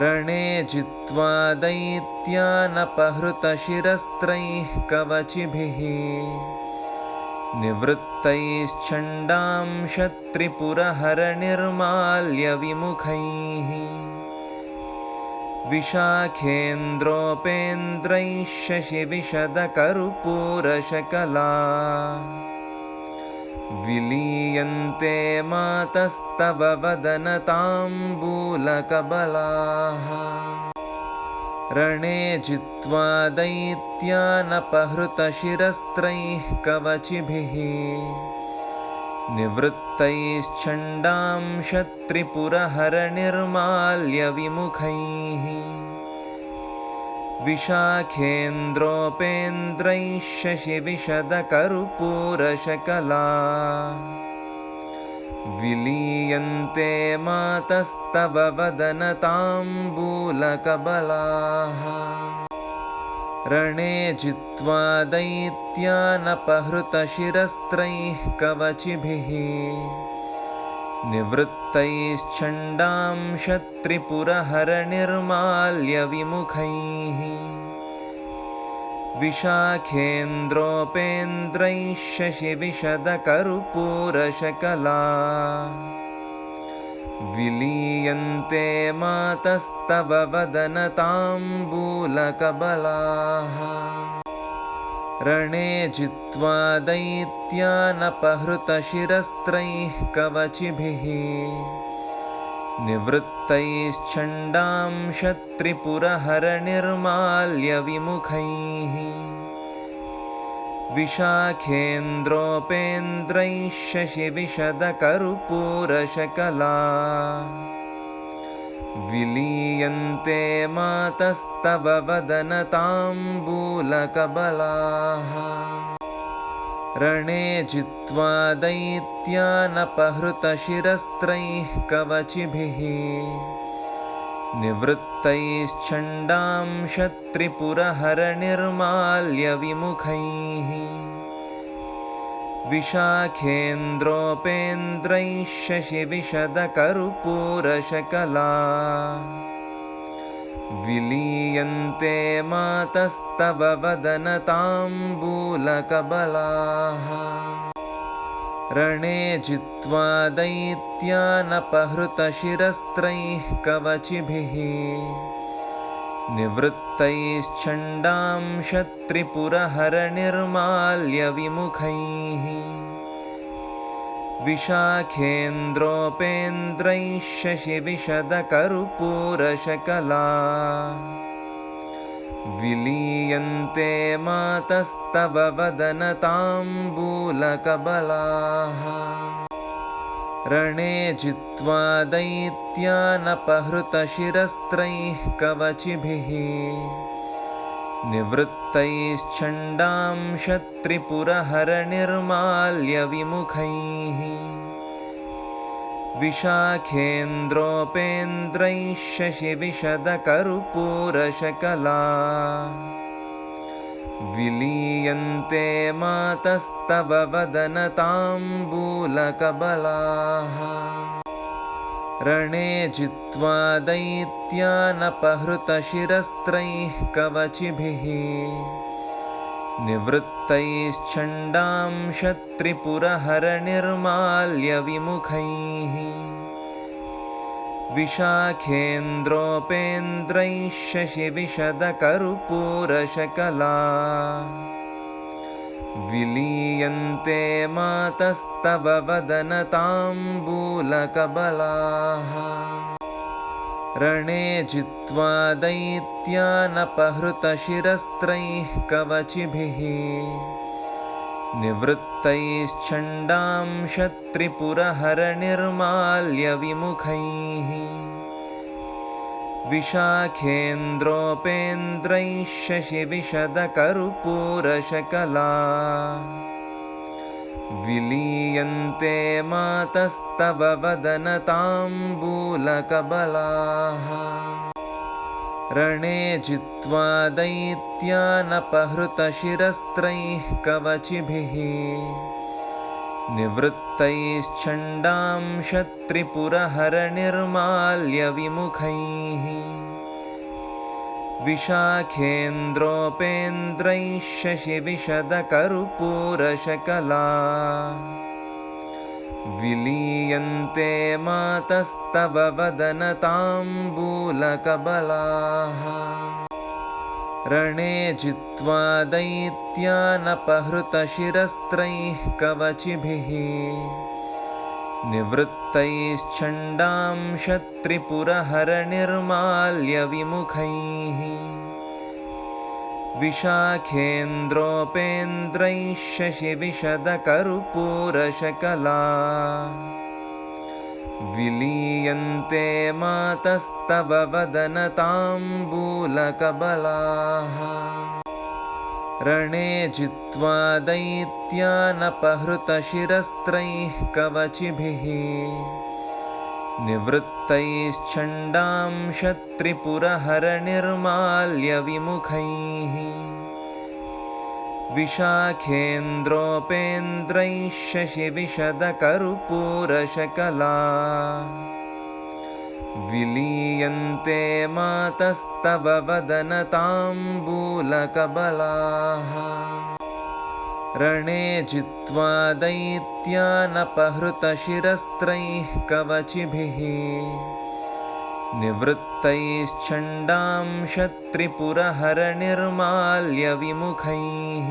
रणे जित्वा दैत्यानपहृतशिरस्त्रैः कवचिभिः निवृत्तैश्चण्डां शत्रिपुरहरनिर्माल्यविमुखैः विशाखेन्द्रोपेन्द्रैः शशिविशदकर्पूरशकला विलीयन्ते मातस्तव वदनताम्बूलकबलाः रणे जित्वा दैत्यानपहृतशिरस्त्रैः कवचिभिः निवृत्तैश्चण्डां शत्रिपुरहरनिर्माल्यविमुखैः विशाखेन्द्रोपेन्द्रैः शशिविशदकर्पूरशकला विलीयन्ते मातस्तव वदनताम्बूलकबलाः रणे जित्वा दैत्यानपहृतशिरस्त्रैः कवचिभिः निवृत्तैश्चण्डां शत्रिपुरहरनिर्माल्यविमुखैः विशाखेन्द्रोपेन्द्रैः शशिविशदकर्पूरशकला विलीयन्ते मातस्तव वदनताम्बूलकबलाः रणे जित्वा दैत्यानपहृतशिरस्त्रैः कवचिभिः निवृत्तैश्चण्डां शत्रिपुरहरनिर्माल्यविमुखैः विशाखेन्द्रोपेन्द्रैः शशिविशदकर्पूरशकला विलीयन्ते मातस्तव वदनताम्बूलकबलाः रणे जित्वा दैत्यानपहृतशिरस्त्रैः कवचिभिः निवृत्तैश्चण्डां शत्रिपुरहरनिर्माल्यविमुखैः विशाखेन्द्रोपेन्द्रैः शशिविशदकर्पूरशकला विलीयन्ते मातस्तव वदनताम्बूलकबलाः रणे जित्वा दैत्यानपहृतशिरस्त्रैः कवचिभिः निवृत्तैश्चण्डां शत्रिपुरहरनिर्माल्यविमुखैः विशाखेन्द्रोपेन्द्रैः शशिविशदकर्पूरशकला विलीयन्ते मातस्तव वदनताम्बूलकबलाः रणे जित्वा दैत्यानपहृतशिरस्त्रैः कवचिभिः निवृत्तैश्चण्डां शत्रिपुरहरनिर्माल्यविमुखैः विशाखेन्द्रोपेन्द्रैः शशिविशदकर्पूरशकला विलीयन्ते मातस्तव वदनताम्बूलकबलाः रणे जित्वा दैत्यानपहृतशिरस्त्रैः कवचिभिः निवृत्तैश्चण्डां शत्रिपुरहरनिर्माल्यविमुखैः विशाखेन्द्रोपेन्द्रैः शशिविशदकर्पूरशकला विलीयन्ते मातस्तव वदनताम्बूलकबलाः रणे जित्वा दैत्यानपहृतशिरस्त्रैः कवचिभिः निवृत्तैश्चण्डां शत्रिपुरहरनिर्माल्यविमुखैः विशाखेन्द्रोपेन्द्रैः शशिविशदकर्पूरशकला विलीयन्ते मातस्तव वदनताम्बूलकबलाः रणे जित्वा दैत्यानपहृतशिरस्त्रैः कवचिभिः निवृत्तैश्चण्डां शत्रिपुरहरनिर्माल्यविमुखैः विशाखेन्द्रोपेन्द्रैः शशिविशदकर्पूरशकला विलीयन्ते मातस्तव वदनताम्बूलकबलाः रणे जित्वा दैत्यानपहृतशिरस्त्रैः कवचिभिः निवृत्तैश्चण्डां शत्रिपुरहरनिर्माल्यविमुखैः विशाखेन्द्रोपेन्द्रैः शशिविशदकर्पूरशकला विलीयन्ते मातस्तव वदनताम्बूलकबलाः रणे जित्वा दैत्यानपहृतशिरस्त्रैः कवचिभिः निवृत्तैश्चण्डां शत्रिपुरहरनिर्माल्यविमुखैः विशाखेन्द्रोपेन्द्रैः शशिविशदकर्पूरशकला विलीयन्ते मातस्तव वदनताम्बूलकबलाः रणे जित्वा दैत्यानपहृतशिरस्त्रैः कवचिभिः निवृत्तैश्चण्डां शत्रिपुरहरनिर्माल्यविमुखैः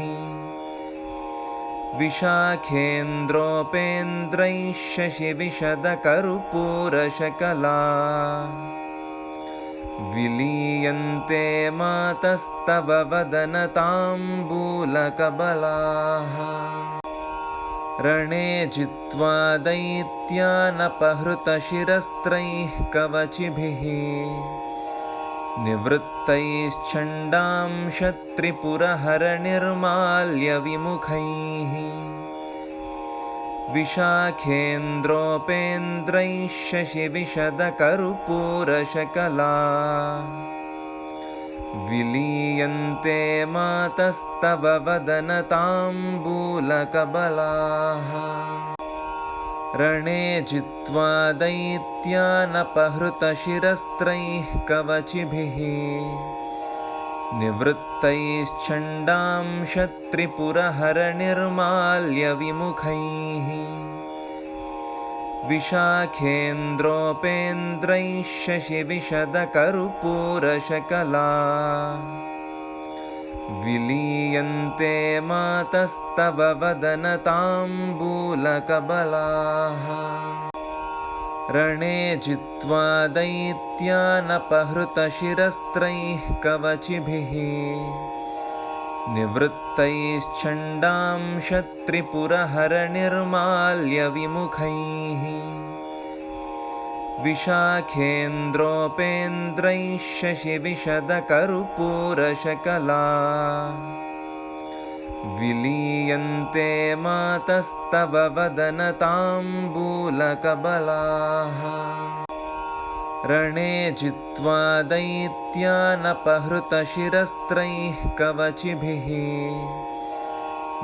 विशाखेन्द्रोपेन्द्रैः शशिविशदकर्पूरशकला विलीयन्ते मातस्तव वदनताम्बूलकबलाः रणे जित्वा दैत्यानपहृतशिरस्त्रैः कवचिभिः निवृत्तैश्चण्डां शत्रिपुरहरनिर्माल्यविमुखैः विशाखेन्द्रोपेन्द्रैः शशिविशदकर्पूरशकला विलीयन्ते मातस्तव वदनताम्बूलकबलाः रणे जित्वा दैत्यानपहृतशिरस्त्रैः कवचिभिः निवृत्तैश्चण्डां शत्रिपुरहरनिर्माल्यविमुखैः विशाखेन्द्रोपेन्द्रैः शशिविशदकर्पूरशकला विलीयन्ते मातस्तव वदनताम्बूलकबलाः रणे जित्वा दैत्यानपहृतशिरस्त्रैः कवचिभिः निवृत्तैश्चण्डां शत्रिपुरहरनिर्माल्यविमुखैः विशाखेन्द्रोपेन्द्रैः शशिविशदकर्पूरशकला विलीयन्ते मातस्तव वदनताम्बूलकबलाः रणे जित्वा दैत्यानपहृतशिरस्त्रैः कवचिभिः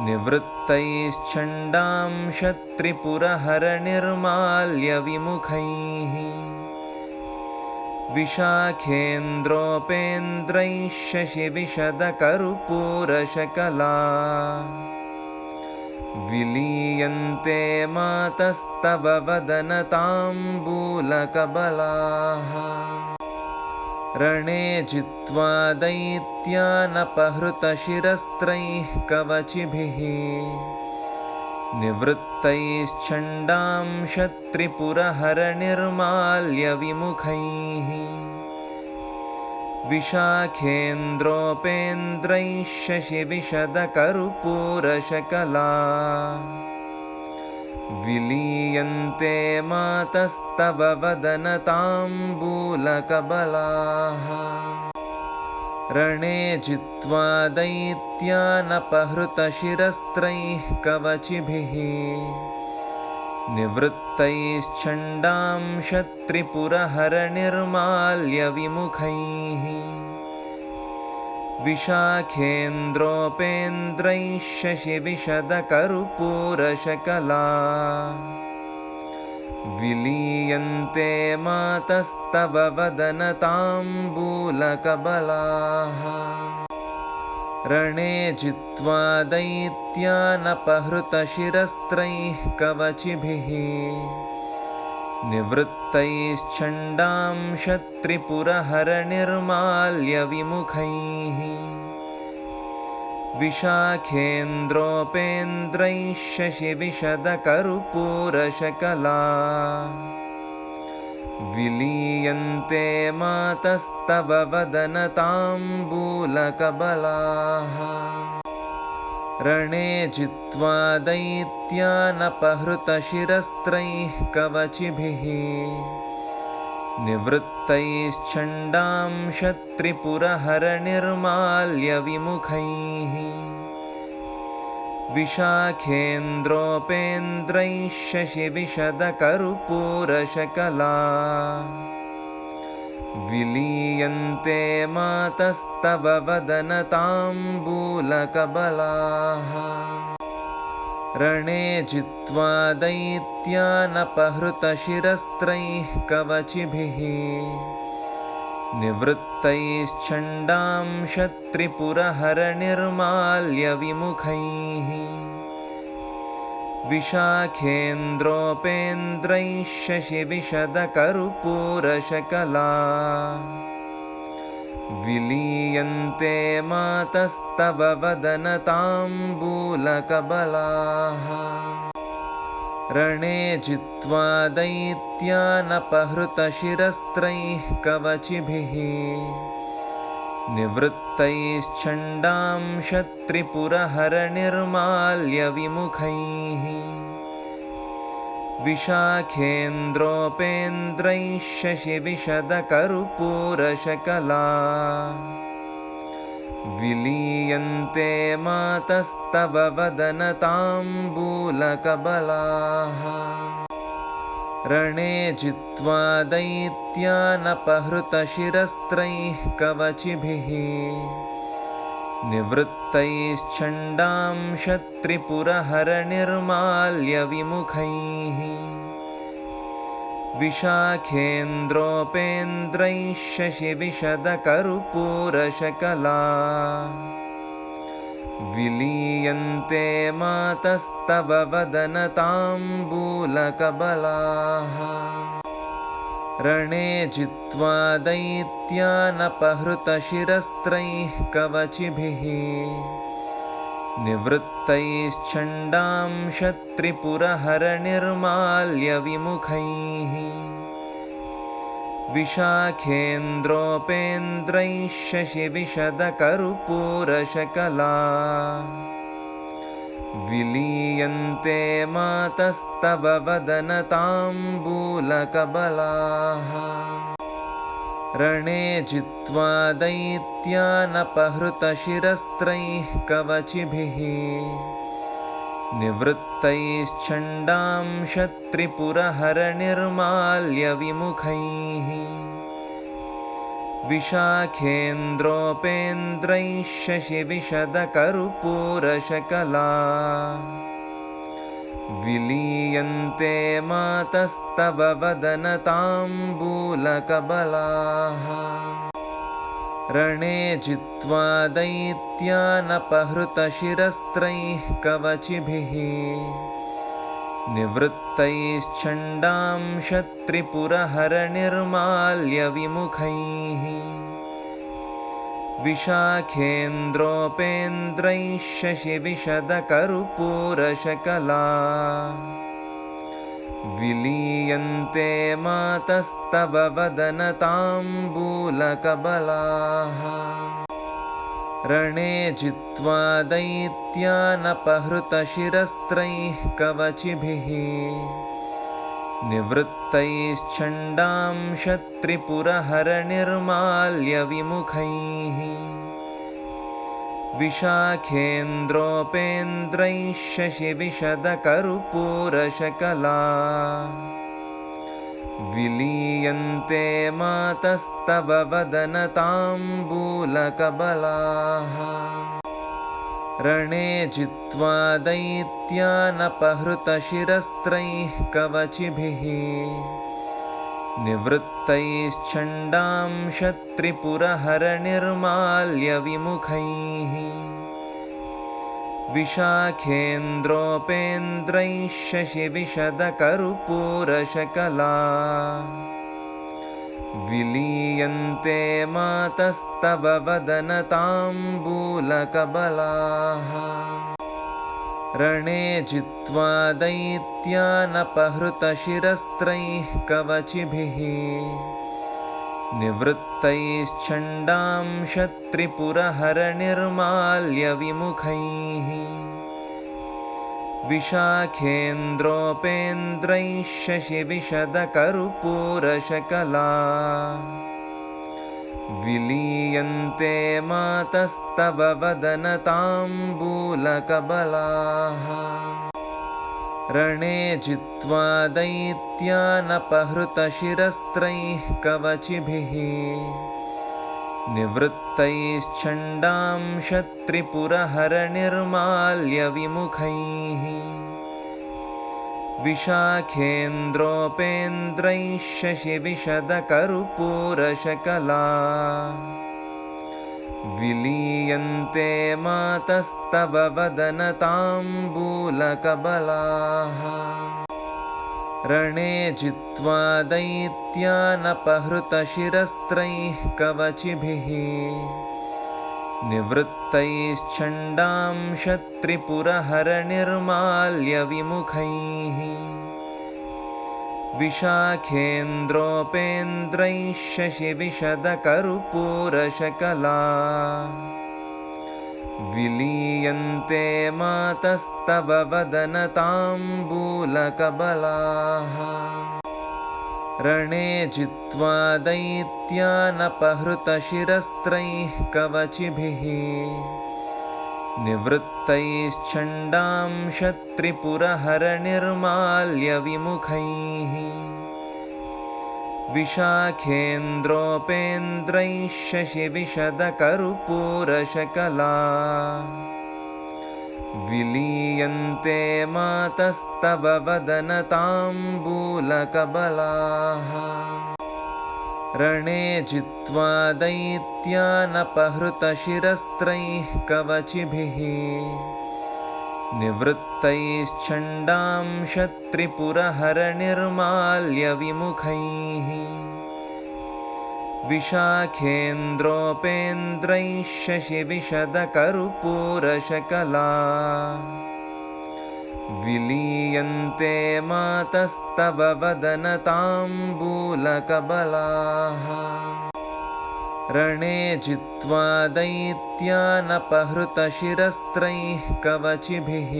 निवृत्तैश्चण्डां शत्रिपुरहरनिर्माल्यविमुखैः विशाखेन्द्रोपेन्द्रैः शशिविशदकर्पूरशकला विलीयन्ते मातस्तव वदनताम्बूलकबलाः रणे जित्वा दैत्यानपहृतशिरस्त्रैः कवचिभिः निवृत्तैश्चण्डां शत्रिपुरहरनिर्माल्यविमुखैः विशाखेन्द्रोपेन्द्रैः शशिविशदकर्पूरशकला विलीयन्ते मातस्तव वदनताम्बूलकबलाः रणे जित्वा दैत्यानपहृतशिरस्त्रैः कवचिभिः निवृत्तैश्चण्डां शत्रिपुरहरनिर्माल्यविमुखैः विशाखेन्द्रोपेन्द्रैः शशिविशदकर्पूरशकला विलीयन्ते मातस्तव वदनताम्बूलकबलाः रणे जित्वा दैत्यानपहृतशिरस्त्रैः कवचिभिः निवृत्तैश्चण्डां शत्रिपुरहरनिर्माल्यविमुखैः विशाखेन्द्रोपेन्द्रैः शशिविशदकर्पूरशकला विलीयन्ते मातस्तव वदनताम्बूलकबलाः रणे जित्वा दैत्यानपहृतशिरस्त्रैः कवचिभिः निवृत्तैश्चण्डां शत्रिपुरहरनिर्माल्यविमुखैः विशाखेन्द्रोपेन्द्रैः शशिविशदकर्पूरशकला विलीयन्ते मातस्तव वदनताम्बूलकबलाः रणे जित्वा दैत्यानपहृतशिरस्त्रैः कवचिभिः निवृत्तैश्चण्डां शत्रिपुरहरनिर्माल्यविमुखैः विशाखेन्द्रोपेन्द्रैः शशिविशदकर्पूरशकला विलीयन्ते मातस्तव वदनताम्बूलकबलाः रणे जित्वा दैत्यानपहृतशिरस्त्रैः कवचिभिः निवृत्तैश्चण्डां शत्रिपुरहरनिर्माल्यविमुखैः विशाखेन्द्रोपेन्द्रैः शशिविशदकर्पूरशकला विलीयन्ते मातस्तव वदनताम्बूलकबलाः रणे जित्वा दैत्यानपहृतशिरस्त्रैः कवचिभिः निवृत्तैश्चण्डां शत्रिपुरहरनिर्माल्यविमुखैः विशाखेन्द्रोपेन्द्रैः शशिविशदकर्पूरशकला विलीयन्ते मातस्तव वदनताम्बूलकबलाः रणे जित्वा दैत्यानपहृतशिरस्त्रैः कवचिभिः निवृत्तैश्चण्डां शत्रिपुरहरनिर्माल्यविमुखैः विशाखेन्द्रोपेन्द्रैः शशिविशदकर्पूरशकला विलीयन्ते मातस्तव वदनताम्बूलकबलाः रणे जित्वा दैत्यानपहृतशिरस्त्रैः कवचिभिः निवृत्तैश्चण्डां शत्रिपुरहरनिर्माल्यविमुखैः विशाखेन्द्रोपेन्द्रैः शशिविशदकर्पूरशकला विलीयन्ते मातस्तव वदनताम्बूलकबलाः रणे जित्वा दैत्यानपहृतशिरस्त्रैः कवचिभिः निवृत्तैश्चण्डां शत्रिपुरहरनिर्माल्यविमुखैः विशाखेन्द्रोपेन्द्रैः शशिविशदकर्पूरशकला विलीयन्ते मातस्तव वदनताम्बूलकबलाः रणे जित्वा दैत्यानपहृतशिरस्त्रैः कवचिभिः निवृत्तैश्चण्डां शत्रिपुरहरनिर्माल्यविमुखैः विशाखेन्द्रोपेन्द्रैः शशिविशदकर्पूरशकला विलीयन्ते मातस्तव वदनताम्बूलकबलाः रणे जित्वा दैत्यानपहृतशिरस्त्रैः कवचिभिः निवृत्तैश्चण्डां शत्रिपुरहरनिर्माल्यविमुखैः विशाखेन्द्रोपेन्द्रैः शशिविशदकर्पूरशकला विलीयन्ते मातस्तव वदनताम्बूलकबलाः रणे जित्वा दैत्यानपहृतशिरस्त्रैः कवचिभिः निवृत्तैश्चण्डां शत्रिपुरहरनिर्माल्यविमुखैः विशाखेन्द्रोपेन्द्रैः शशिविशदकर्पूरशकला विलीयन्ते मातस्तव वदनताम्बूलकबलाः रणे जित्वा दैत्यानपहृतशिरस्त्रैः कवचिभिः निवृत्तैश्चण्डां शत्रिपुरहरनिर्माल्यविमुखैः विशाखेन्द्रोपेन्द्रैः शशिविशदकर्पूरशकला विलीयन्ते मातस्तव वदनताम्बूलकबलाः रणे जित्वा दैत्यानपहृतशिरस्त्रैः कवचिभिः निवृत्तैश्चण्डां शत्रिपुरहरनिर्माल्यविमुखैः विशाखेन्द्रोपेन्द्रैः शशिविशदकर्पूरशकला विलीयन्ते मातस्तव वदनताम्बूलकबलाः रणे जित्वा दैत्यानपहृतशिरस्त्रैः कवचिभिः निवृत्तैश्चण्डां शत्रिपुरहरनिर्माल्यविमुखैः विशाखेन्द्रोपेन्द्रैः शशिविशदकर्पूरशकला विलीयन्ते मातस्तव वदनताम्बूलकबलाः रणे जित्वा दैत्यानपहृतशिरस्त्रैः कवचिभिः निवृत्तैश्चण्डां शत्रिपुरहरनिर्माल्यविमुखैः विशाखेन्द्रोपेन्द्रैः शशिविशदकर्पूरशकला विलीयन्ते मातस्तव वदनताम्बूलकबलाः रणे जित्वा दैत्यानपहृतशिरस्त्रैः कवचिभिः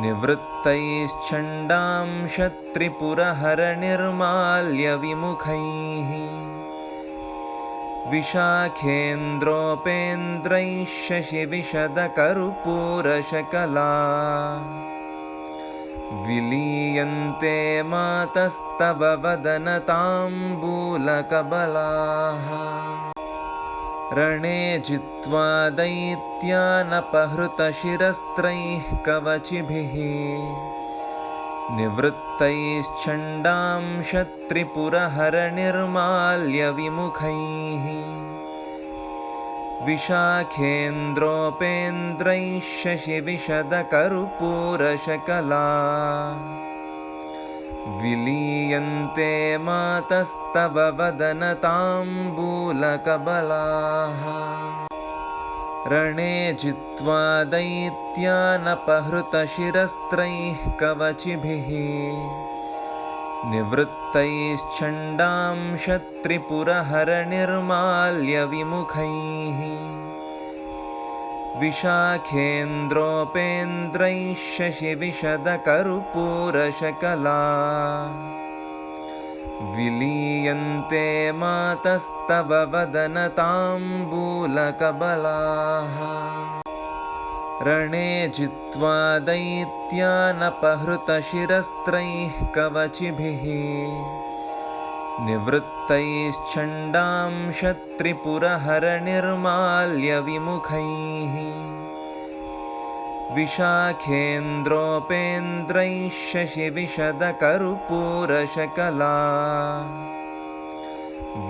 निवृत्तैश्चण्डां शत्रिपुरहरनिर्माल्यविमुखैः विशाखेन्द्रोपेन्द्रैः शशिविशदकर्पूरशकला विलीयन्ते मातस्तव वदनताम्बूलकबलाः रणे जित्वा दैत्यानपहृतशिरस्त्रैः कवचिभिः निवृत्तैश्चण्डां शत्रिपुरहरनिर्माल्यविमुखैः विशाखेन्द्रोपेन्द्रैः शशिविशदकर्पूरशकला विलीयन्ते मातस्तव वदनताम्बूलकबलाः रणे जित्वा दैत्यानपहृतशिरस्त्रैः कवचिभिः निवृत्तैश्चण्डां शत्रिपुरहरनिर्माल्यविमुखैः विशाखेन्द्रोपेन्द्रैः शशिविशदकर्पूरशकला विलीयन्ते मातस्तव वदनताम्बूलकबलाः रणे जित्वा दैत्यानपहृतशिरस्त्रैः कवचिभिः निवृत्तैश्छण्डां क्षत्रिपुरहरनिर्माल्यविमुखैः विशाखेन्द्रोपेन्द्रैः शशिविशदकर्पूरशकला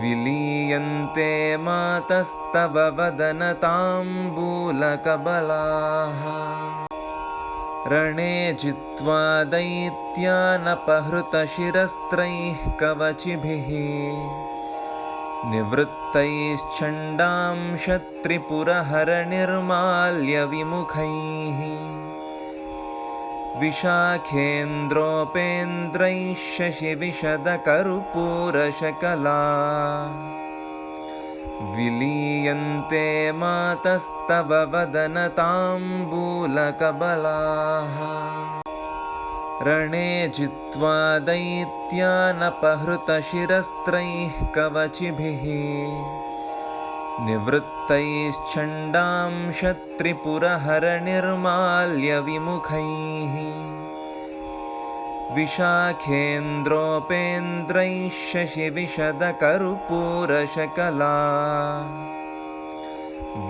विलीयन्ते मातस्तव वदनताम्बूलकबलाः रणे जित्वा दैत्यानपहृतशिरस्त्रैः कवचिभिः निवृत्तैश्छण्डां क्षत्रिपुरहरनिर्माल्यविमुखैः विशाखेन्द्रोपेन्द्रैः शशिविशदकर्पूरशकला विलीयन्ते मातस्तव वदनताम्बूलकबलाः रणे जित्वा दैत्यानपहृतशिरस्त्रैः कवचिभिः निवृत्तैश्छण्डां क्षत्रिपुरहरनिर्माल्यविमुखैः विशाखेन्द्रोपेन्द्रैः शशिविशदकर्पूरशकला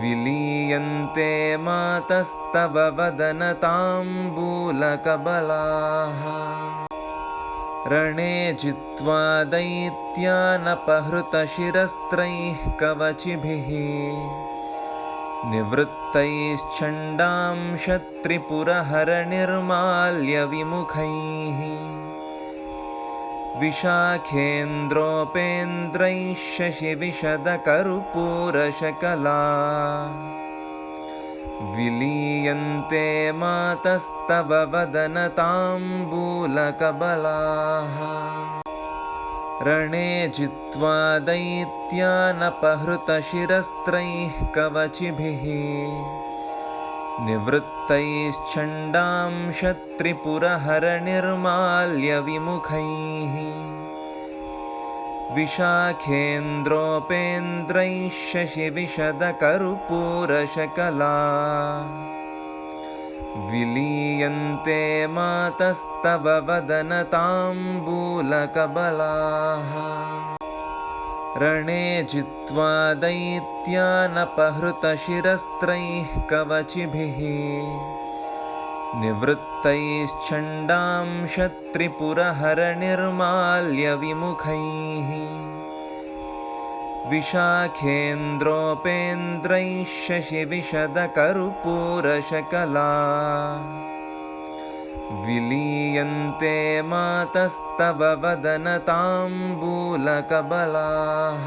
विलीयन्ते मातस्तव वदनताम्बूलकबलाः रणे जित्वा दैत्यानपहृतशिरस्त्रैः कवचिभिः निवृत्तैश्छण्डां क्षत्रिपुरहरनिर्माल्यविमुखैः विशाखेन्द्रोपेन्द्रैः शशिविशदकर्पूरशकला विलीयन्ते मातस्तव वदनताम्बूलकबलाः रणे जित्वा दैत्यानपहृतशिरस्त्रैः कवचिभिः निवृत्तैश्छण्डां क्षत्रिपुरहरनिर्माल्यविमुखैः विशाखेन्द्रोपेन्द्रैः शशिविशदकर्पूरशकला विलीयन्ते मातस्तव वदनताम्बूलकबलाः रणे जित्वा दैत्यानपहृतशिरस्त्रैः कवचिभिः निवृत्तैश्छण्डां क्षत्रिपुरहरनिर्माल्यविमुखैः विशाखेन्द्रोपेन्द्रैः शशिविशदकर्पूरशकला विलीयन्ते मातस्तव वदनताम्बूलकबलाः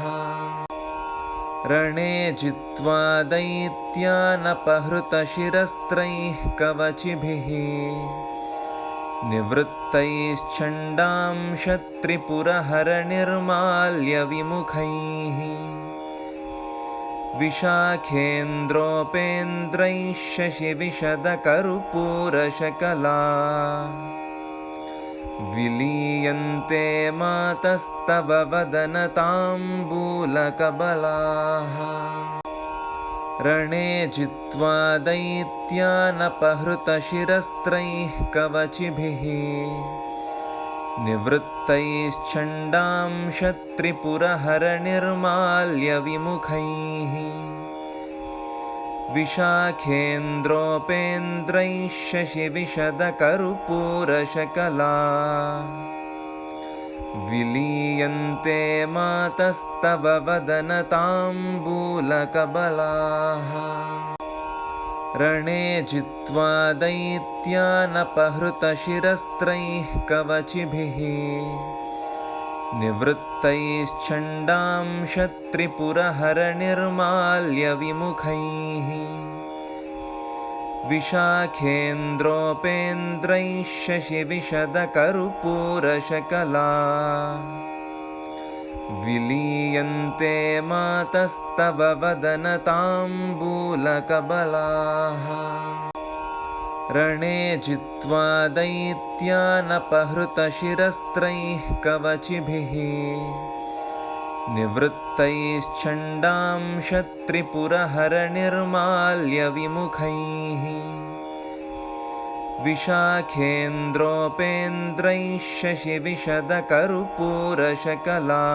रणे जित्वा दैत्यानपहृतशिरस्त्रैः कवचिभिः निवृत्तैश्छण्डां क्षत्रिपुरहरनिर्माल्यविमुखैः विशाखेन्द्रोपेन्द्रैः शशिविशदकर्पूरशकला विलीयन्ते मातस्तव वदनताम्बूलकबलाः रणे जित्वा दैत्यानपहृतशिरस्त्रैः कवचिभिः निवृत्तैश्छण्डां क्षत्रिपुरहरनिर्माल्यविमुखैः विशाखेन्द्रोपेन्द्रैः शशिविशदकर्पूरशकला विलीयन्ते मातस्तव वदनताम्बूलकबलाः रणे जित्वा दैत्यानपहृतशिरस्त्रैः कवचिभिः निवृत्तैश्छण्डां क्षत्रिपुरहरनिर्माल्यविमुखैः विशाखेन्द्रोपेन्द्रैः शशिविशदकर्पूरशकला विलीयन्ते मातस्तव वदनताम्बूलकबलाः रणे जित्वा दैत्यानपहृतशिरस्त्रैः कवचिभिः निवृत्तैश्छण्डां क्षत्रिपुरहरनिर्माल्यविमुखैः विशाखेन्द्रोपेन्द्रैः शशिविशदकर्पूरशकला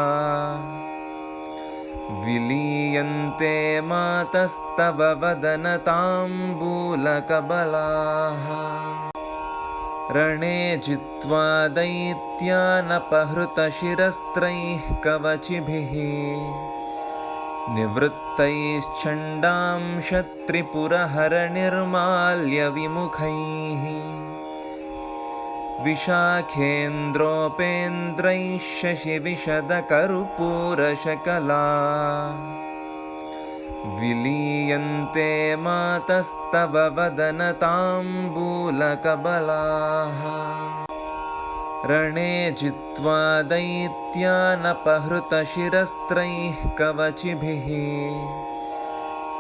विलीयन्ते मातस्तव वदनताम्बूलकबलाः रणे जित्वा दैत्यानपहृतशिरस्त्रैः कवचिभिः निवृत्तैश्चण्डां शत्रिपुरहरनिर्माल्यविमुखैः विशाखेन्द्रोपेन्द्रैः शशिविशदकर्पूरशकला विलीयन्ते मातस्तव वदनताम्बूलकबलाः रणे जित्वा दैत्यानपहृतशिरस्त्रैः कवचिभिः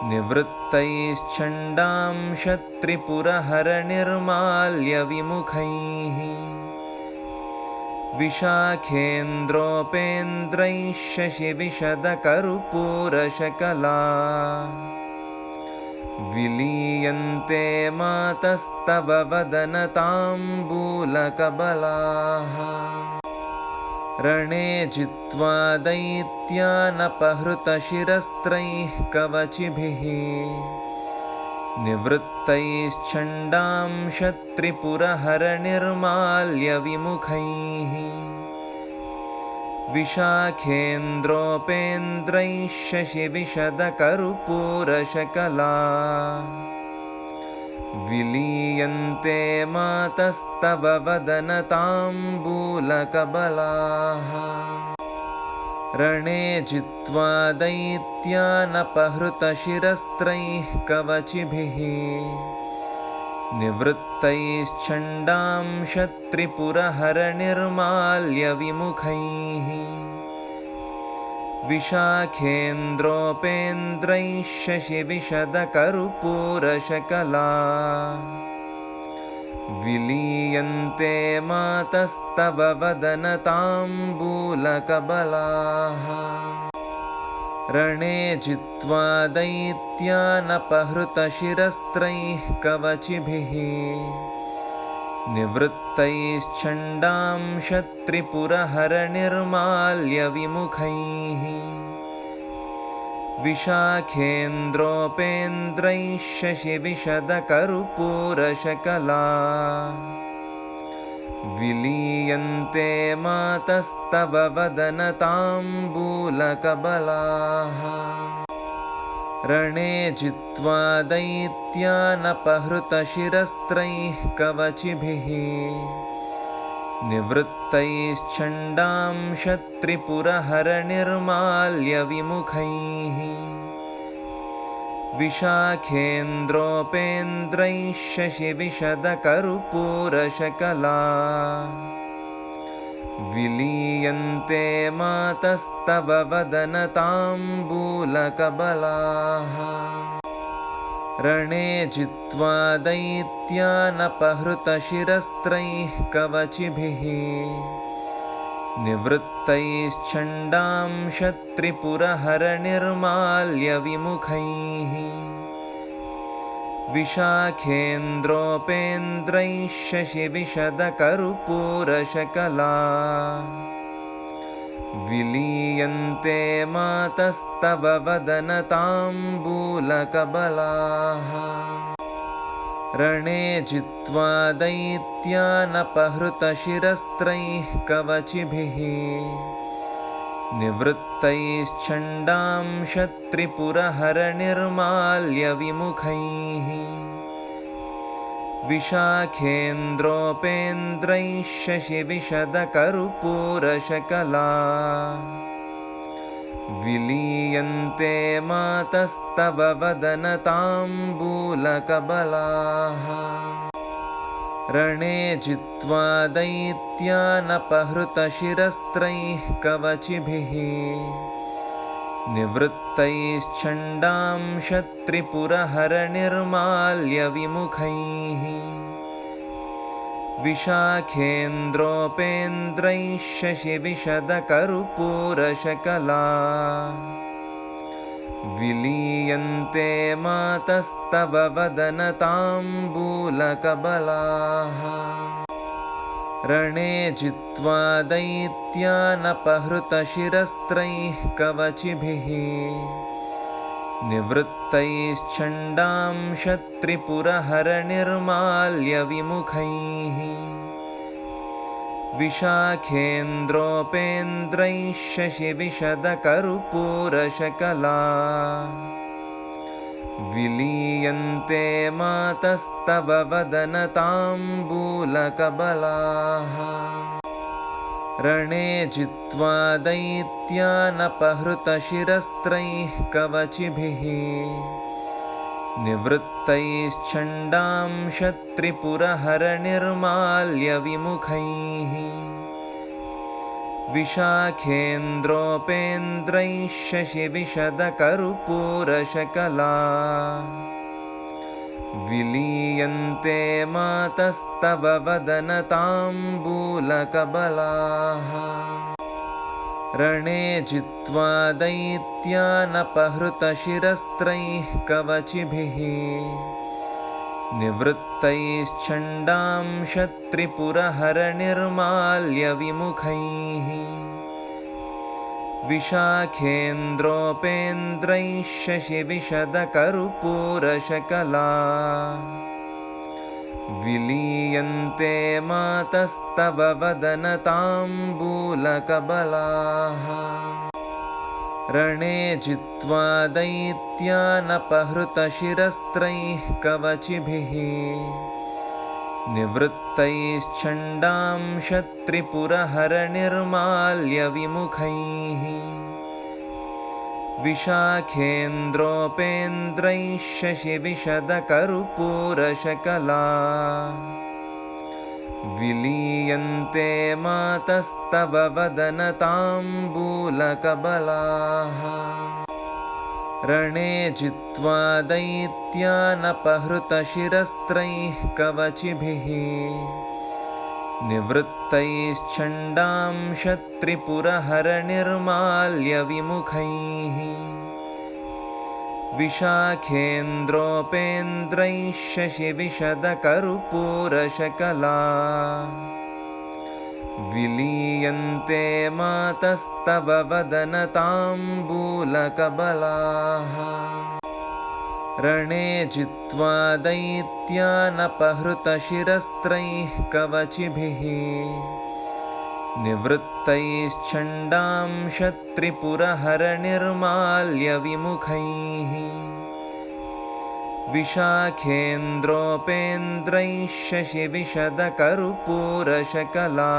निवृत्तैश्चण्डां शत्रिपुरहरनिर्माल्यविमुखैः विशाखेन्द्रोपेन्द्रैः शशिविशदकर्पूरशकला विलीयन्ते मातस्तव वदनताम्बूलकबलाः रणे जित्वा दैत्यानपहृतशिरस्त्रैः कवचिभिः निवृत्तैश्चण्डां शत्रिपुरहरनिर्माल्यविमुखैः विशाखेन्द्रोपेन्द्रैः शशिविशदकर्पूरशकला विलीयन्ते मातस्तव वदनताम्बूलकबलाः रणे जित्वा दैत्यानपहृतशिरस्त्रैः कवचिभिः निवृत्तैश्चण्डां शत्रिपुरहरनिर्माल्यविमुखैः विशाखेन्द्रोपेन्द्रैः शशिविशदकर्पूरशकला विलीयन्ते मातस्तव वदनताम्बूलकबलाः रणे जित्वा दैत्यानपहृतशिरस्त्रैः कवचिभिः निवृत्तैश्चण्डां शत्रिपुरहरनिर्माल्यविमुखैः विशाखेन्द्रोपेन्द्रैः शशिविशदकर्पूरशकला विलीयन्ते मातस्तव वदनताम्बूलकबलाः रणे जित्वा दैत्यानपहृतशिरस्त्रैः कवचिभिः निवृत्तैश्चण्डां शत्रिपुरहरनिर्माल्यविमुखैः विशाखेन्द्रोपेन्द्रैः शशिविशदकर्पूरशकला विलीयन्ते मातस्तव वदनताम्बूलकबलाः रणे जित्वा दैत्यानपहृतशिरस्त्रैः कवचिभिः निवृत्तैश्चण्डां शत्रिपुरहरनिर्माल्यविमुखैः विशाखेन्द्रोपेन्द्रैः शशिविशदकर्पूरशकला विलीयन्ते मातस्तव वदनताम्बूलकबलाः रणे जित्वा दैत्यानपहृतशिरस्त्रैः कवचिभिः निवृत्तैश्चण्डां शत्रिपुरहरनिर्माल्यविमुखैः विशाखेन्द्रोपेन्द्रैः शशिविशदकर्पूरशकला विलीयन्ते मातस्तव वदनताम्बूलकबलाः रणे जित्वा दैत्यानपहृतशिरस्त्रैः कवचिभिः निवृत्तैश्चण्डां शत्रिपुरहरनिर्माल्यविमुखैः विशाखेन्द्रोपेन्द्रैः शशिविशदकर्पूरशकला विलीयन्ते विलीयन्ते मातस्तव वदनताम्बूलकबलाः रणे जित्वा दैत्यानपहृतशिरस्त्रैः कवचिभिः निवृत्तैश्चण्डां शत्रिपुरहरनिर्माल्यविमुखैः विशाखेन्द्रोपेन्द्रैः शशिविशदकर्पूरशकला विलीयन्ते मातस्तव वदनताम्बूलकबलाः रणे जित्वा दैत्यानपहृतशिरस्त्रैः कवचिभिः निवृत्तैश्चण्डां शत्रिपुरहरनिर्माल्यविमुखैः विशाखेन्द्रोपेन्द्रैः शशिविशदकर्पूरशकला विलीयन्ते मातस्तव वदनताम्बूलकबलाः रणे जित्वा दैत्यानपहृतशिरस्त्रैः कवचिभिः निवृत्तैश्चण्डां शत्रिपुरहरनिर्माल्यविमुखैः विशाखेन्द्रोपेन्द्रैः शशिविशदकर्पूरशकला विलीयन्ते मातस्तव वदनताम्बूलकबलाः रणे जित्वा दैत्यानपहृतशिरस्त्रैः कवचिभिः निवृत्तैश्चण्डां शत्रिपुरहरनिर्माल्यविमुखैः विशाखेन्द्रोपेन्द्रैः शशिविशदकर्पूरशकला विलीयन्ते मातस्तव वदनताम्बूलकबलाः रणे जित्वा दैत्यानपहृतशिरस्त्रैः कवचिभिः निवृत्तैश्चण्डां शत्रिपुरहरनिर्माल्यविमुखैः विशाखेन्द्रोपेन्द्रैः शशिविशदकर्पूरशकला विलीयन्ते मातस्तव वदनताम्बूलकबलाः रणे जित्वा दैत्यानपहृतशिरस्त्रैः कवचिभिः निवृत्तैश्चण्डां शत्रिपुरहरनिर्माल्यविमुखैः विशाखेन्द्रोपेन्द्रैः शशिविशदकर्पूरशकला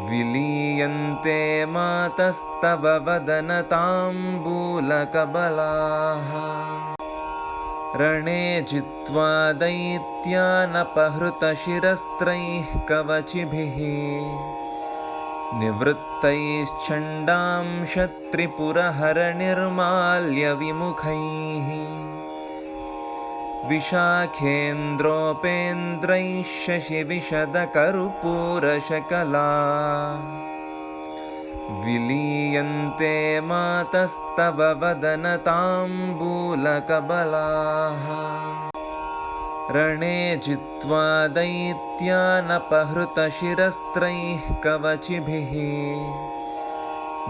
विलीयन्ते मातस्तव वदनताम्बूलकबलाः रणे जित्वा दैत्यानपहृतशिरस्त्रैः कवचिभिः निवृत्तैश्चण्डां शत्रिपुरहरनिर्माल्यविमुखैः विशाखेन्द्रोपेन्द्रैः शशिविशदकर्पूरशकला विलीयन्ते मातस्तव वदनताम्बूलकबलाः रणे जित्वा दैत्यानपहृतशिरस्त्रैः कवचिभिः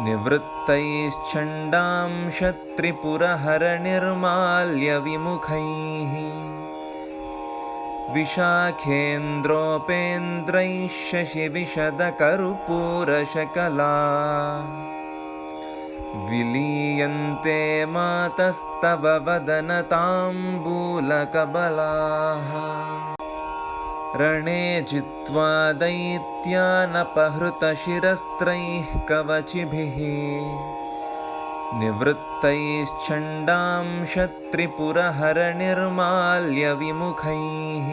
निवृत्तैश्चण्डां शत्रिपुरहरनिर्माल्यविमुखैः विशाखेन्द्रोपेन्द्रैः शशिविशदकर्पूरशकला विलीयन्ते मातस्तव वदनताम्बूलकबलाः रणे जित्वा दैत्यानपहृतशिरस्त्रैः कवचिभिः निवृत्तैश्चण्डां शत्रिपुरहरनिर्माल्यविमुखैः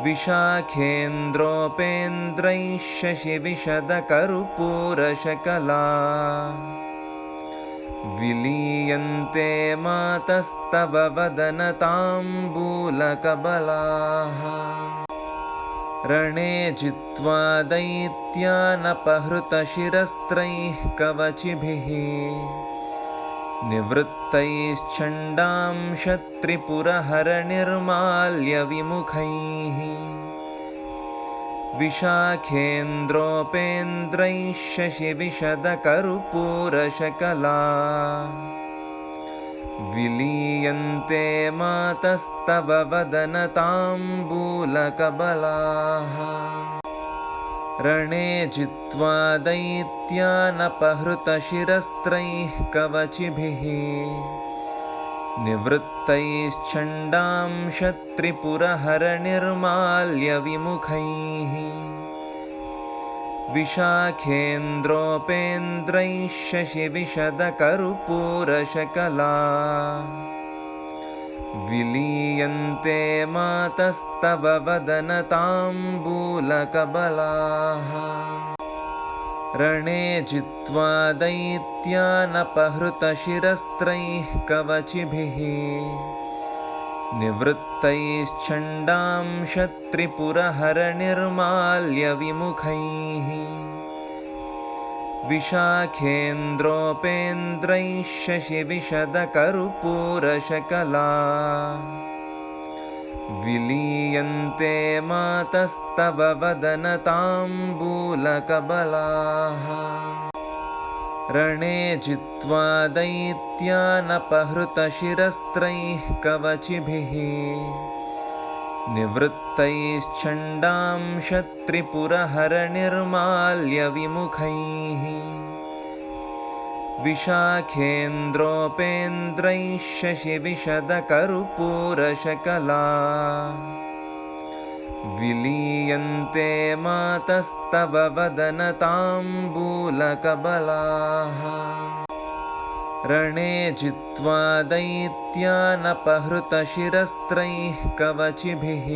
विशाखेन्द्रोपेन्द्रैः शशिविशदकर्पूरशकला विलीयन्ते मातस्तव वदनताम्बूलकबलाः रणे जित्वा दैत्यानपहृतशिरस्त्रैः कवचिभिः निवृत्तैश्छण्डां क्षत्रिपुरहरनिर्माल्यविमुखैः विशाखेन्द्रोपेन्द्रैः शशिविशदकर्पूरशकला विलीयन्ते मातस्तव वदनताम्बूलकबलाः रणे जित्वा दैत्यानपहृतशिरस्त्रैः कवचिभिः निवृत्तैश्छण्डां क्षत्रिपुरहरनिर्माल्यविमुखैः विशाखेन्द्रोपेन्द्रैः शशिविशदकर्पूरशकला विलीयन्ते मातस्तव वदनताम्बूलकबलाः रणे जित्वा दैत्यानपहृतशिरस्त्रैः कवचिभिः निवृत्तैश्छण्डां क्षत्रिपुरहरनिर्माल्यविमुखैः विशाखेन्द्रोपेन्द्रैः शशिविशदकर्पूरशकला विलीयन्ते मातस्तव वदनताम्बूलकबलाः रणे जित्वा दैत्यानपहृतशिरस्त्रैः कवचिभिः निवृत्तैश्छण्डां क्षत्रिपुरहरनिर्माल्यविमुखैः विशाखेन्द्रोपेन्द्रैः शशिविशदकर्पूरशकला विलीयन्ते मातस्तव वदनताम्बूलकबलाः रणे जित्वा दैत्यानपहृतशिरस्त्रैः कवचिभिः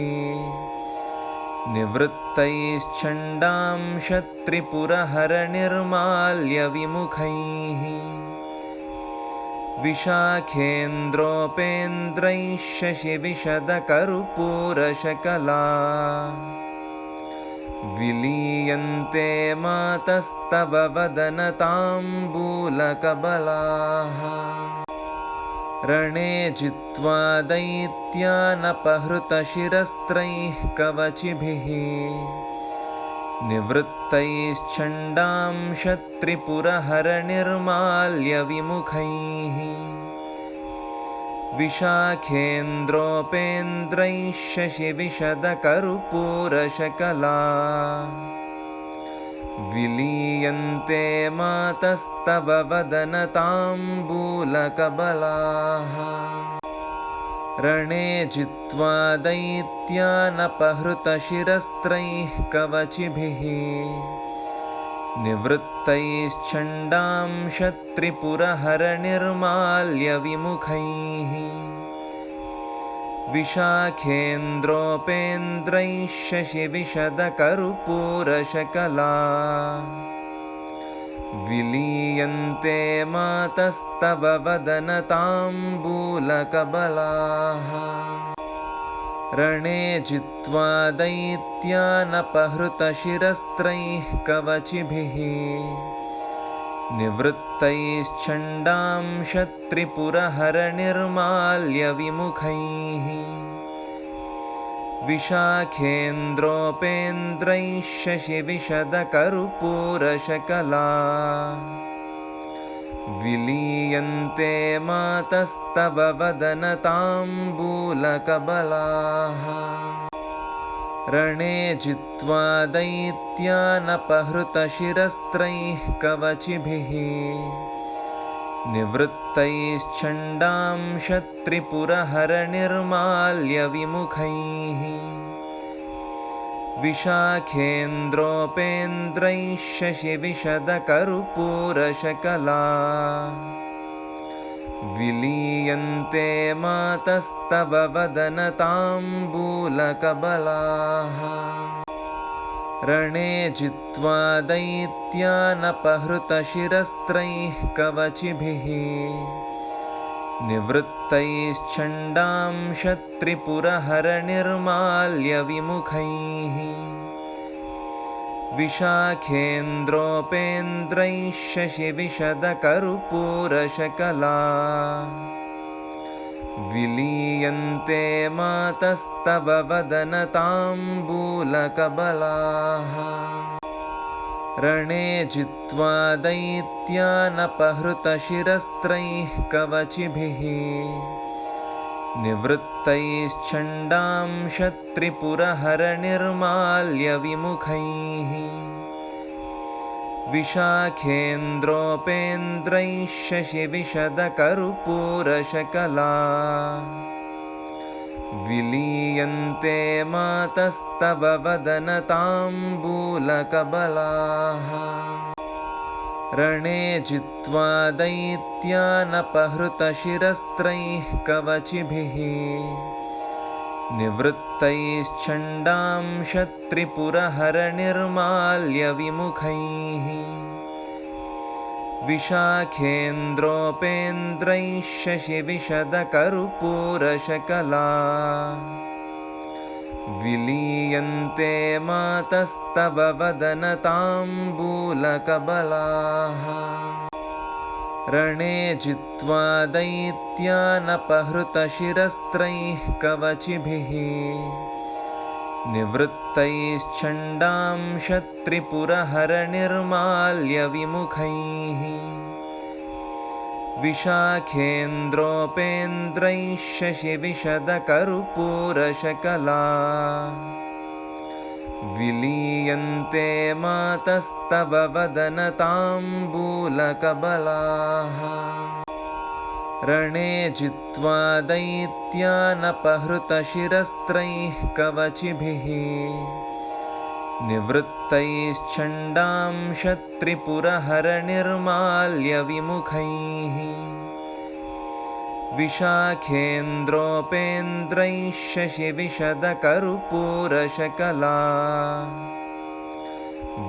निवृत्तैश्छण्डां क्षत्रिपुरहरनिर्माल्यविमुखैः विशाखेन्द्रोपेन्द्रैः शशिविशदकर्पूरशकला विलीयन्ते मातस्तव वदनताम्बूलकबलाः रणे जित्वा दैत्यानपहृतशिरस्त्रैः कवचिभिः निवृत्तैश्छण्डां क्षत्रिपुरहरनिर्माल्यविमुखैः विशाखेन्द्रोपेन्द्रैः शशिविशदकर्पूरशकला विलीयन्ते मातस्तव वदनताम्बूलकबलाः रणे जित्वा दैत्यानपहृतशिरस्त्रैः कवचिभिः निवृत्तैश्छण्डां क्षत्रिपुरहरनिर्माल्यविमुखैः विशाखेन्द्रोपेन्द्रैः शशिविशदकर्पूरशकला विलीयन्ते मातस्तव वदनताम्बूलकबलाः रणे जित्वा दैत्यानपहृतशिरस्त्रैः कवचिभिः निवृत्तैश्छण्डां क्षत्रिपुरहरनिर्माल्यविमुखैः विशाखेन्द्रोपेन्द्रैः शशिविशदकर्पूरशकला विलीयन्ते मातस्तव वदनताम्बूलकबलाः रणे जित्वा दैत्यानपहृतशिरस्त्रैः कवचिभिः निवृत्तैश्छण्डां क्षत्रिपुरहरनिर्माल्यविमुखैः विशाखेन्द्रोपेन्द्रैः शशिविशदकर्पूरशकला विलीयन्ते मातस्तव वदनताम्बूलकबलाः रणे जित्वा दैत्यानपहृतशिरस्त्रैः कवचिभिः निवृत्तैश्छण्डां क्षत्रिपुरहरनिर्माल्यविमुखैः विशाखेन्द्रोपेन्द्रैः शशिविशदकर्पूरशकला विलीयन्ते मातस्तव वदनताम्बूलकबलाः रणे जित्वा दैत्यानपहृतशिरस्त्रैः कवचिभिः निवृत्तैश्चण्डां शत्रिपुरहरनिर्माल्यविमुखैः विशाखेन्द्रोपेन्द्रैः शशिविशदकर्पूरशकला विलीयन्ते मातस्तव वदनताम्बूलकबलाः रणे जित्वा दैत्यानपहृतशिरस्त्रैः कवचिभिः निवृत्तैश्चण्डां शत्रिपुरहरनिर्माल्यविमुखैः विशाखेन्द्रोपेन्द्रैः शशिविशदकर्पूरशकला विलीयन्ते मातस्तव वदनताम्बूलकबलाः रणे जित्वा दैत्यानपहृतशिरस्त्रैः कवचिभिः निवृत्तैश्चण्डां शत्रिपुरहरनिर्माल्यविमुखैः विशाखेन्द्रोपेन्द्रैः शशिविशदकर्पूरशकला विलीयन्ते मातस्तव वदनताम्बूलकबलाः रणे जित्वा दैत्यानपहृतशिरस्त्रैः कवचिभिः निवृत्तैश्चण्डां शत्रिपुरहरनिर्माल्यविमुखैः विशाखेन्द्रोपेन्द्रैः शशिविशदकर्पूरशकला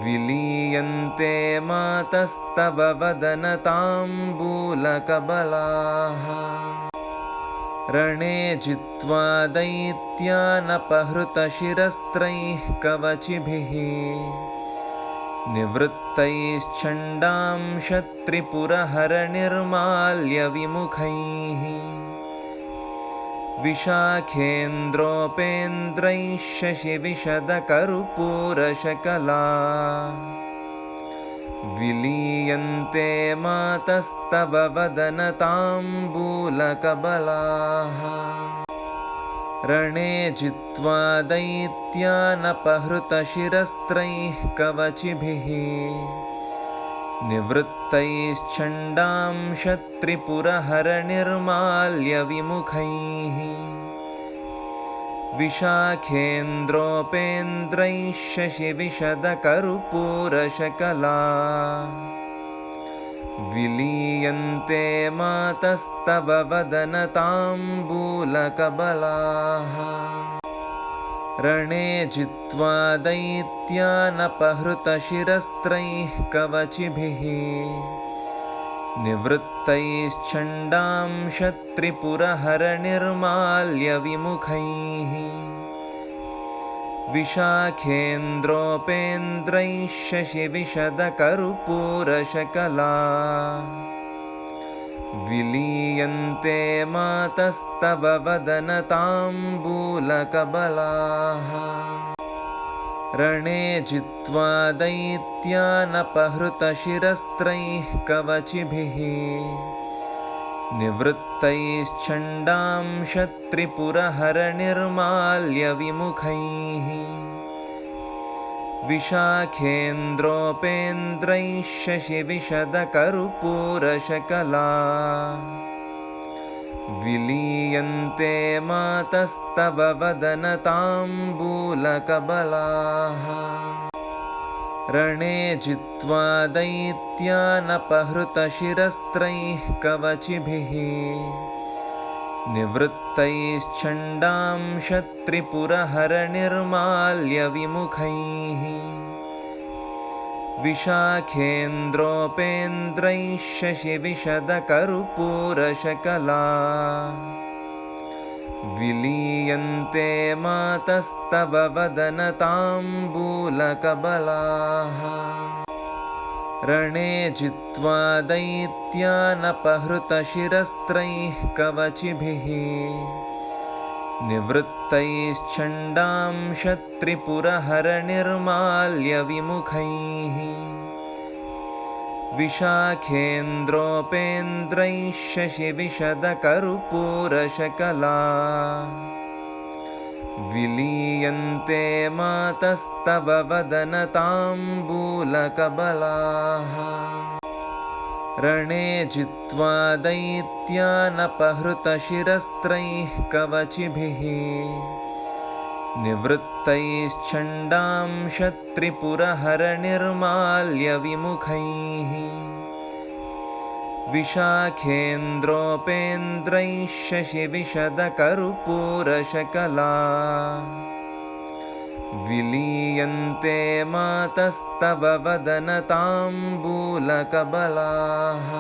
विलीयन्ते मातस्तव वदनताम्बूलकबलाः रणे जित्वा दैत्यानपहृतशिरस्त्रैः कवचिभिः निवृत्तैश्चण्डां शत्रिपुरहरनिर्माल्यविमुखैः विशाखेन्द्रोपेन्द्रैः शशिविशदकर्पूरशकला विलीयन्ते मातस्तव वदनताम्बूलकबलाः रणे जित्वा दैत्यानपहृतशिरस्त्रैः कवचिभिः निवृत्तैश्चण्डां शत्रिपुरहरनिर्माल्यविमुखैः विशाखेन्द्रोपेन्द्रैः शशिविशदकर्पूरशकला विलीयन्ते मातस्तव वदनताम्बूलकबलाः रणे जित्वा दैत्यानपहृतशिरस्त्रैः कवचिभिः निवृत्तैश्चण्डां शत्रिपुरहरनिर्माल्यविमुखैः विशाखेन्द्रोपेन्द्रैः शशिविशदकर्पूरशकला विलीयन्ते मातस्तव वदनताम्बूलकबलाः रणे जित्वा दैत्यानपहृतशिरस्त्रैः कवचिभिः निवृत्तैश्चण्डां शत्रिपुरहरनिर्माल्यविमुखैः विशाखेन्द्रोपेन्द्रैः शशिविशदकर्पूरशकला विलीयन्ते मातस्तव वदनताम्बूलकबलाः रणे जित्वा दैत्यानपहृतशिरस्त्रैः कवचिभिः निवृत्तैश्चण्डां शत्रिपुरहरनिर्माल्यविमुखैः विशाखेन्द्रोपेन्द्रैः शशिविशदकर्पूरशकला विलीयन्ते मातस्तव वदनताम्बूलकबलाः रणे जित्वा दैत्यानपहृतशिरस्त्रैः कवचिभिः निवृत्तैश्चण्डां शत्रिपुरहरनिर्माल्यविमुखैः विशाखेन्द्रोपेन्द्रैः शशिविशदकर्पूरशकला विलीयन्ते मातस्तव वदनताम्बूलकबलाः रणे जित्वा दैत्यानपहृतशिरस्त्रैः कवचिभिः निवृत्तैश्चण्डां शत्रिपुरहरनिर्माल्यविमुखैः विशाखेन्द्रोपेन्द्रैः शशिविशदकर्पूरशकला विलीयन्ते मातस्तव वदनताम्बूलकबलाः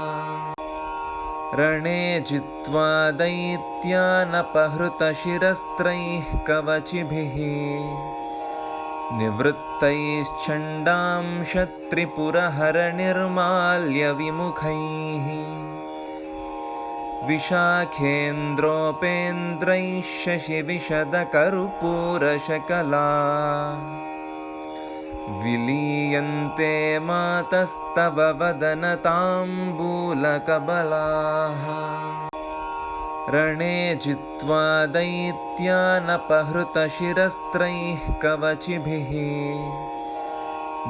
रणे जित्वा दैत्यानपहृतशिरस्त्रैः कवचिभिः निवृत्तैश्चण्डां शत्रिपुरहरनिर्माल्यविमुखैः विशाखेन्द्रोपेन्द्रैः शशिविशदकर्पूरशकला विलीयन्ते मातस्तव वदनताम्बूलकबलाः रणे जित्वा दैत्यानपहृतशिरस्त्रैः कवचिभिः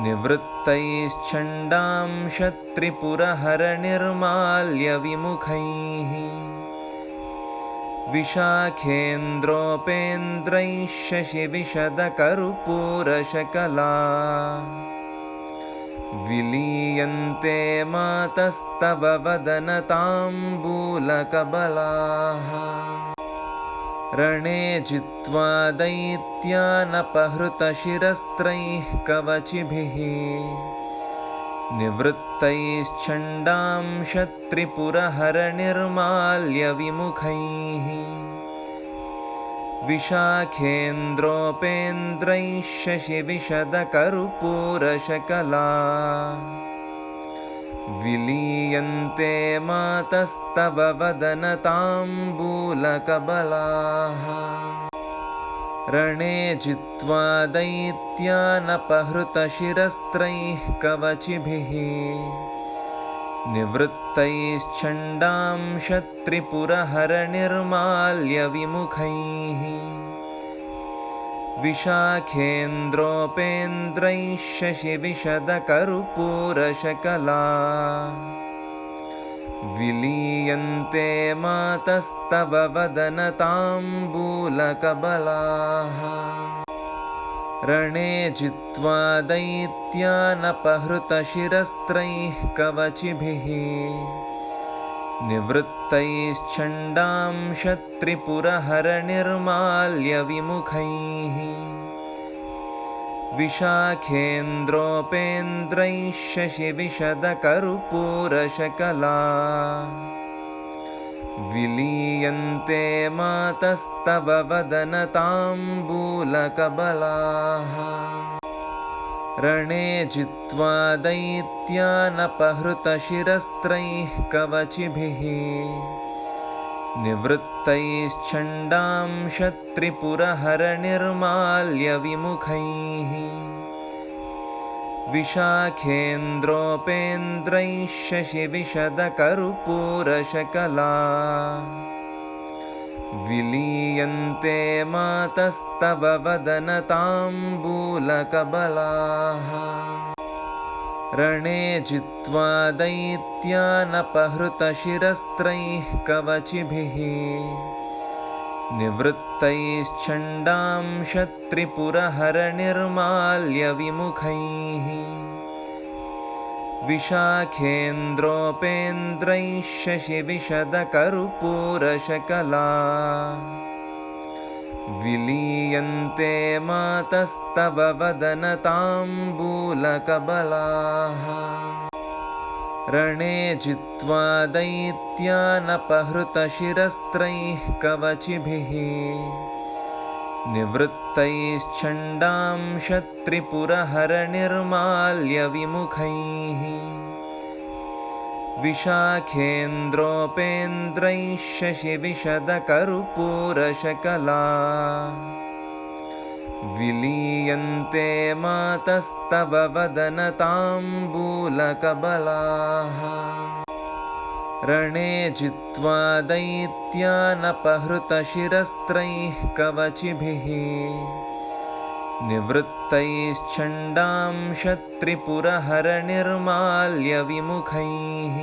निवृत्तैश्चण्डां शत्रिपुरहरनिर्माल्यविमुखैः विशाखेन्द्रोपेन्द्रैः शशिविशदकर्पूरशकला विलीयन्ते मातस्तव वदनताम्बूलकबलाः रणे जित्वा दैत्यानपहृतशिरस्त्रैः कवचिभिः निवृत्तैश्चण्डां शत्रिपुरहरनिर्माल्यविमुखैः विशाखेन्द्रोपेन्द्रैः शशिविशदकर्पूरशकला विलीयन्ते मातस्तव वदनताम्बूलकबलाः रणे जित्वा दैत्यानपहृतशिरस्त्रैः कवचिभिः निवृत्तैश्चण्डां शत्रिपुरहरनिर्माल्यविमुखैः विशाखेन्द्रोपेन्द्रैः शशिविशदकर्पूरशकला विलीयन्ते मातस्तव वदनताम्बूलकबलाः रणे जित्वा दैत्यानपहृतशिरस्त्रैः कवचिभिः निवृत्तैश्चण्डां शत्रिपुरहरनिर्माल्यविमुखैः विशाखेन्द्रोपेन्द्रैः शशिविशदकर्पूरशकला विलीयन्ते मातस्तव वदनताम्बूलकबलाः रणे जित्वा दैत्यानपहृतशिरस्त्रैः कवचिभिः निवृत्तैश्चण्डां शत्रिपुरहरनिर्माल्यविमुखैः विशाखेन्द्रोपेन्द्रैः शशिविशदकर्पूरशकला विलीयन्ते मातस्तव वदनताम्बूलकबलाः रणे जित्वा दैत्यानपहृतशिरस्त्रैः कवचिभिः निवृत्तैश्चण्डां शत्रिपुरहरनिर्माल्यविमुखैः विशाखेन्द्रोपेन्द्रैः शशिविशदकर्पूरशकला विलीयन्ते मातस्तव वदनताम्बूलकबलाः रणे जित्वा दैत्यानपहृतशिरस्त्रैः कवचिभिः निवृत्तैश्चण्डां शत्रिपुरहरनिर्माल्यविमुखैः विशाखेन्द्रोपेन्द्रैः शशिविशदकर्पूरशकला विलीयन्ते मातस्तव वदनताम्बूलकबलाः रणे जित्वा दैत्यानपहृतशिरस्त्रैः कवचिभिः निवृत्तैश्चण्डां शत्रिपुरहरनिर्माल्यविमुखैः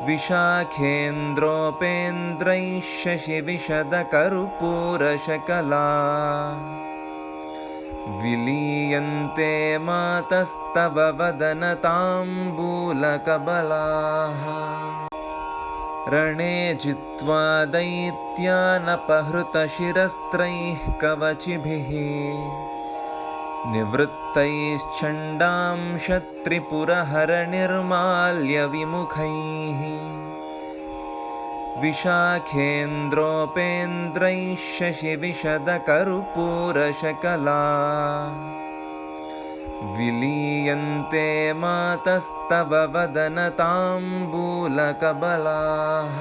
विशाखेन्द्रोपेन्द्रैः शशिविशदकर्पूरशकला विलीयन्ते मातस्तव वदनताम्बूलकबलाः रणे जित्वा दैत्यानपहृतशिरस्त्रैः कवचिभिः निवृत्तैश्चण्डां शत्रिपुरहरनिर्माल्यविमुखैः विशाखेन्द्रोपेन्द्रैः शशिविशदकर्पूरशकला विलीयन्ते मातस्तव वदनताम्बूलकबलाः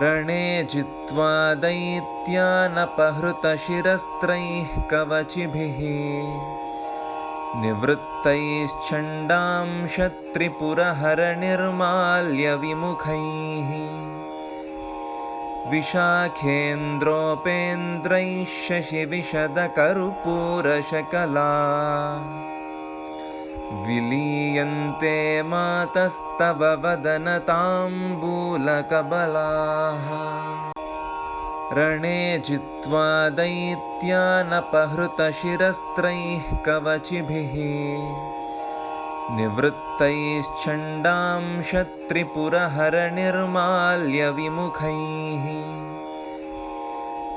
रणे जित्वा दैत्यानपहृतशिरस्त्रैः कवचिभिः निवृत्तैश्चण्डां शत्रिपुरहरनिर्माल्यविमुखैः विशाखेन्द्रोपेन्द्रैः शशिविशदकर्पूरशकला विलीयन्ते मातस्तव वदनताम्बूलकबलाः रणे जित्वा दैत्यानपहृतशिरस्त्रैः कवचिभिः निवृत्तैश्चण्डां शत्रिपुरहरनिर्माल्यविमुखैः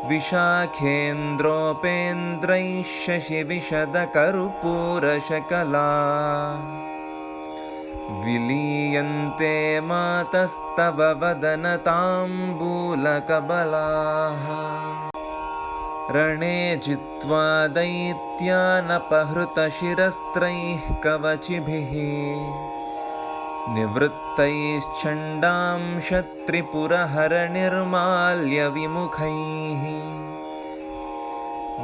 विशाखेन्द्रोपेन्द्रैः शशिविशदकर्पूरशकला विलीयन्ते मातस्तव वदनताम्बूलकबलाः रणे जित्वा दैत्यानपहृतशिरस्त्रैः कवचिभिः निवृत्तैश्चण्डां शत्रिपुरहरनिर्माल्यविमुखैः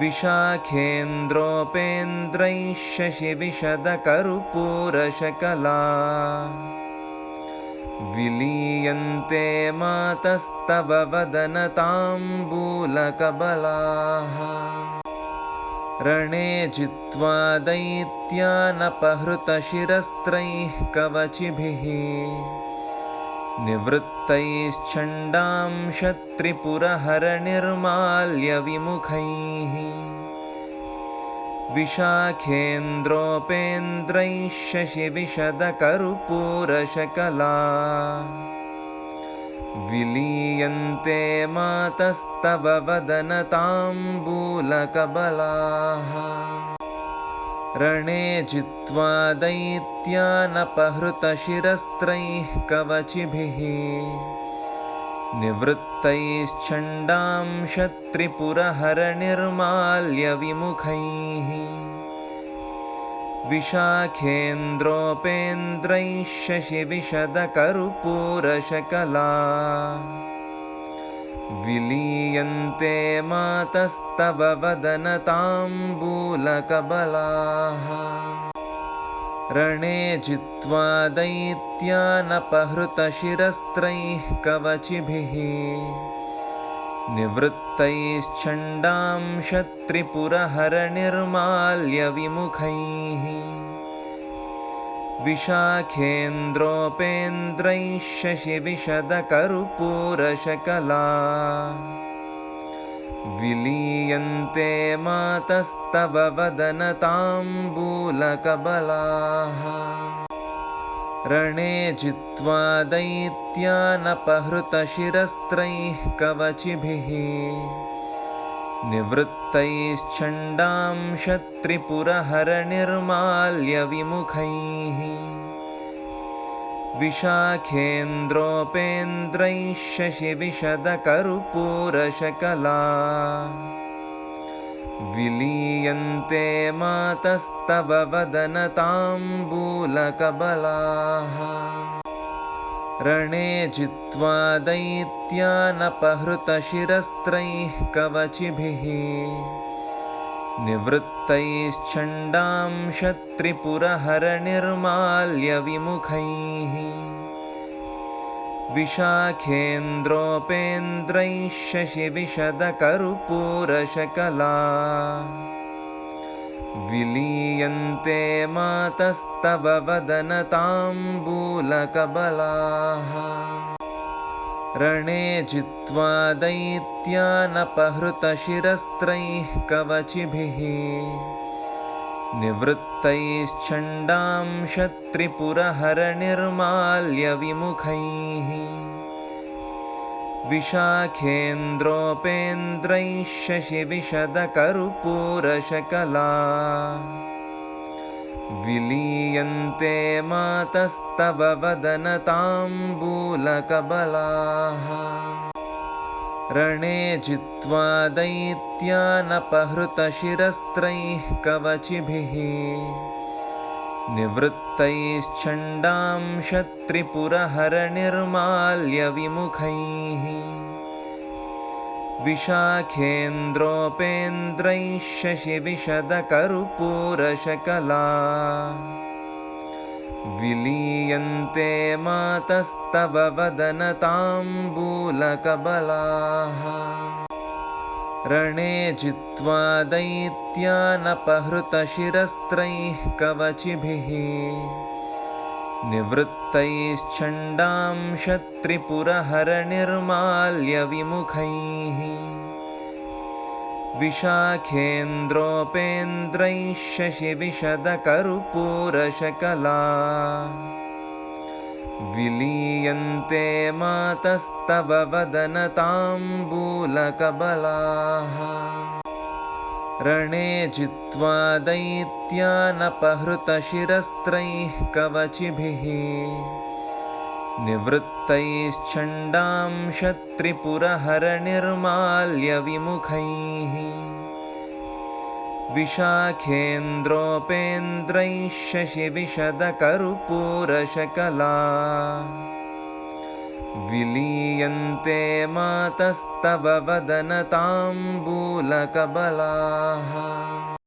विशाखेन्द्रोपेन्द्रैः शशिविशदकर्पूरशकला विलीयन्ते मातस्तव वदनताम्बूलकबलाः रणे जित्वा दैत्यानपहृतशिरस्त्रैः कवचिभिः निवृत्तैश्चण्डां शत्रिपुरहरनिर्माल्यविमुखैः विशाखेन्द्रोपेन्द्रैः शशिविशदकर्पूरशकला विलीयन्ते मातस्तव वदनताम्बूलकबलाः रणे जित्वा दैत्यानपहृतशिरस्त्रैः कवचिभिः निवृत्तैश्चण्डां शत्रिपुरहरनिर्माल्यविमुखैः विशाखेन्द्रोपेन्द्रैः शशिविशदकर्पूरशकला विलीयन्ते मातस्तव वदनताम्बूलकबलाः रणे जित्वा दैत्यानपहृतशिरस्त्रैः कवचिभिः निवृत्तैश्चण्डां शत्रिपुरहरनिर्माल्यविमुखैः विशाखेन्द्रोपेन्द्रैः शशिविशदकर्पूरशकला विलीयन्ते मातस्तव वदनताम्बूलकबलाः रणे जित्वा दैत्यानपहृतशिरस्त्रैः कवचिभिः निवृत्तैश्चण्डां शत्रिपुरहरनिर्माल्यविमुखैः विशाखेन्द्रोपेन्द्रैः शशिविशदकर्पूरशकला विलीयन्ते मातस्तव वदनताम्बूलकबलाः रणे जित्वा दैत्यानपहृतशिरस्त्रैः कवचिभिः निवृत्तैश्चण्डां शत्रिपुरहरनिर्माल्यविमुखैः विशाखेन्द्रोपेन्द्रैः शशिविशदकर्पूरशकला विलीयन्ते मातस्तव वदनताम्बूलकबलाः रणे जित्वा दैत्यानपहृतशिरस्त्रैः कवचिभिः निवृत्तैश्चण्डां शत्रिपुरहरनिर्माल्यविमुखैः विशाखेन्द्रोपेन्द्रैः शशिविशदकर्पूरशकला विलीयन्ते मातस्तव वदनताम्बूलकबलाः रणे जित्वा दैत्यानपहृतशिरस्त्रैः कवचिभिः निवृत्तैश्चण्डां शत्रिपुरहरनिर्माल्यविमुखैः विशाखेन्द्रोपेन्द्रैः शशिविशदकर्पूरशकला विलीयन्ते मातस्तव वदनताम्बूलकबलाः रणे जित्वा दैत्यानपहृतशिरस्त्रैः कवचिभिः निवृत्तैश्चण्डां शत्रिपुरहरनिर्माल्यविमुखैः विशाखेन्द्रोपेन्द्रैः शशिविशदकर्पूरशकला विलीयन्ते मातस्तव वदनताम्बूलकबलाः रणे जित्वा दैत्यानपहृतशिरस्त्रैः कवचिभिः निवृत्तैश्चण्डां शत्रिपुरहरनिर्माल्यविमुखैः विशाखेन्द्रोपेन्द्रैः शशिविशदकर्पूरशकला विलीयन्ते मातस्तव वदनताम्बूलकबलाः